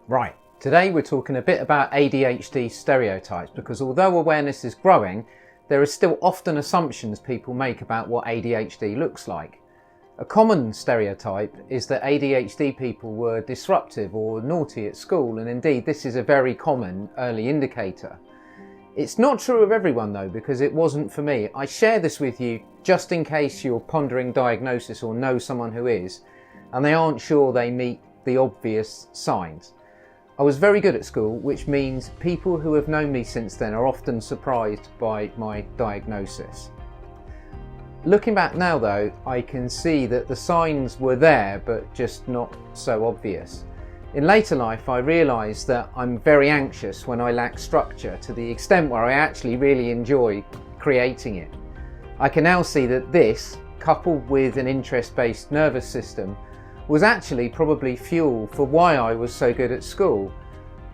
Right, today we're talking a bit about ADHD stereotypes because although awareness is growing, there are still often assumptions people make about what ADHD looks like. A common stereotype is that ADHD people were disruptive or naughty at school, and indeed this is a very common early indicator. It's not true of everyone though, because it wasn't for me. I share this with you just in case you're pondering diagnosis or know someone who is, and they aren't sure they meet the obvious signs. I was very good at school, which means people who have known me since then are often surprised by my diagnosis. Looking back now though, I can see that the signs were there, but just not so obvious. In later life, I realised that I'm very anxious when I lack structure, to the extent where I actually really enjoy creating it. I can now see that this, coupled with an interest-based nervous system, was actually probably fuel for why I was so good at school.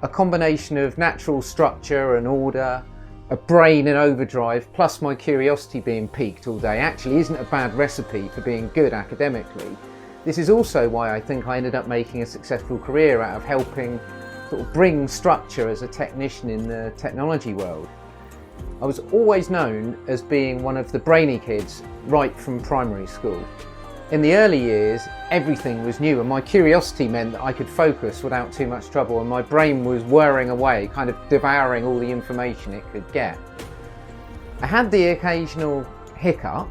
A combination of natural structure and order, a brain in overdrive, plus my curiosity being piqued all day actually isn't a bad recipe for being good academically. This is also why I think I ended up making a successful career out of helping sort of bring structure as a technician in the technology world. I was always known as being one of the brainy kids right from primary school. In the early years, everything was new and my curiosity meant that I could focus without too much trouble, and my brain was whirring away, kind of devouring all the information it could get. I had the occasional hiccup.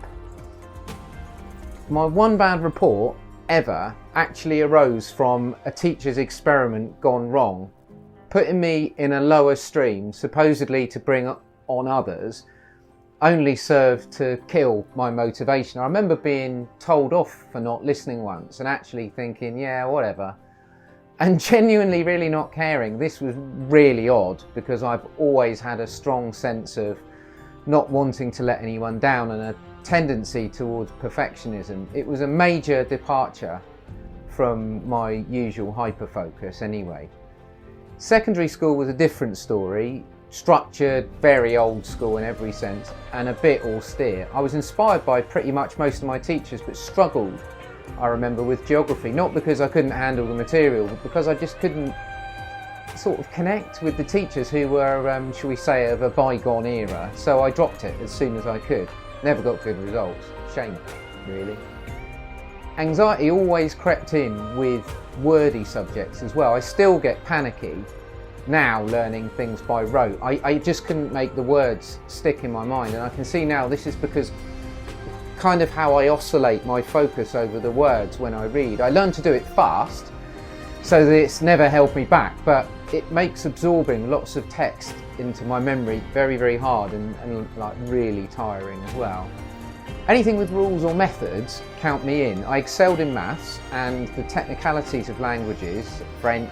My one bad report ever actually arose from a teacher's experiment gone wrong, putting me in a lower stream, supposedly to bring on others, only served to kill my motivation. I remember being told off for not listening once and actually thinking, yeah, whatever, and genuinely really not caring. This was really odd because I've always had a strong sense of not wanting to let anyone down and a tendency towards perfectionism. It was a major departure from my usual hyper-focus anyway. Secondary school was a different story. Structured, very old school in every sense, and a bit austere. I was inspired by pretty much most of my teachers, but struggled, I remember, with geography, not because I couldn't handle the material, but because I just couldn't sort of connect with the teachers who were, shall we say, of a bygone era, so I dropped it as soon as I could. Never got good results. Shame, really. Anxiety always crept in with wordy subjects as well. I still get panicky now learning things by rote. I just couldn't make the words stick in my mind, and I can see now this is because kind of how I oscillate my focus over the words when I read. I learned to do it fast so that it's never held me back, but it makes absorbing lots of text into my memory very, very hard and like really tiring as well. Anything with rules or methods, count me in. I excelled in maths and the technicalities of languages, French,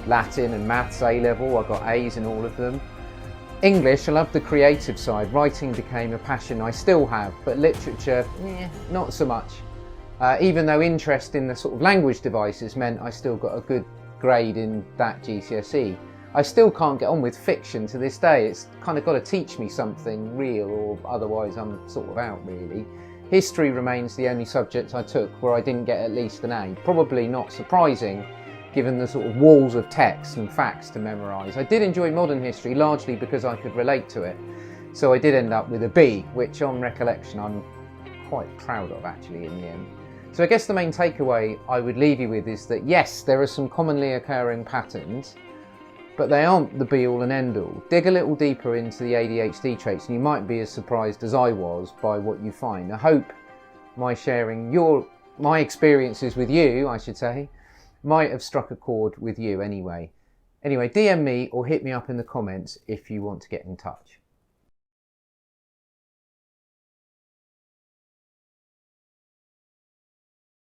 Latin and maths A-level, I got A's in all of them. English, I loved the creative side. Writing became a passion I still have, but literature, not so much. Even though interest in the sort of language devices meant I still got a good grade in that GCSE. I still can't get on with fiction to this day. It's kind of got to teach me something real, or otherwise I'm sort of out really. History remains the only subject I took where I didn't get at least an A. Probably not surprising, given the sort of walls of text and facts to memorise. I did enjoy modern history largely because I could relate to it, so I did end up with a B, which on recollection I'm quite proud of actually in the end. So I guess the main takeaway I would leave you with is that yes, there are some commonly occurring patterns, but they aren't the be-all and end-all. Dig a little deeper into the ADHD traits and you might be as surprised as I was by what you find. I hope my sharing my experiences with you, I should say, might have struck a chord with you anyway. Anyway, DM me or hit me up in the comments if you want to get in touch.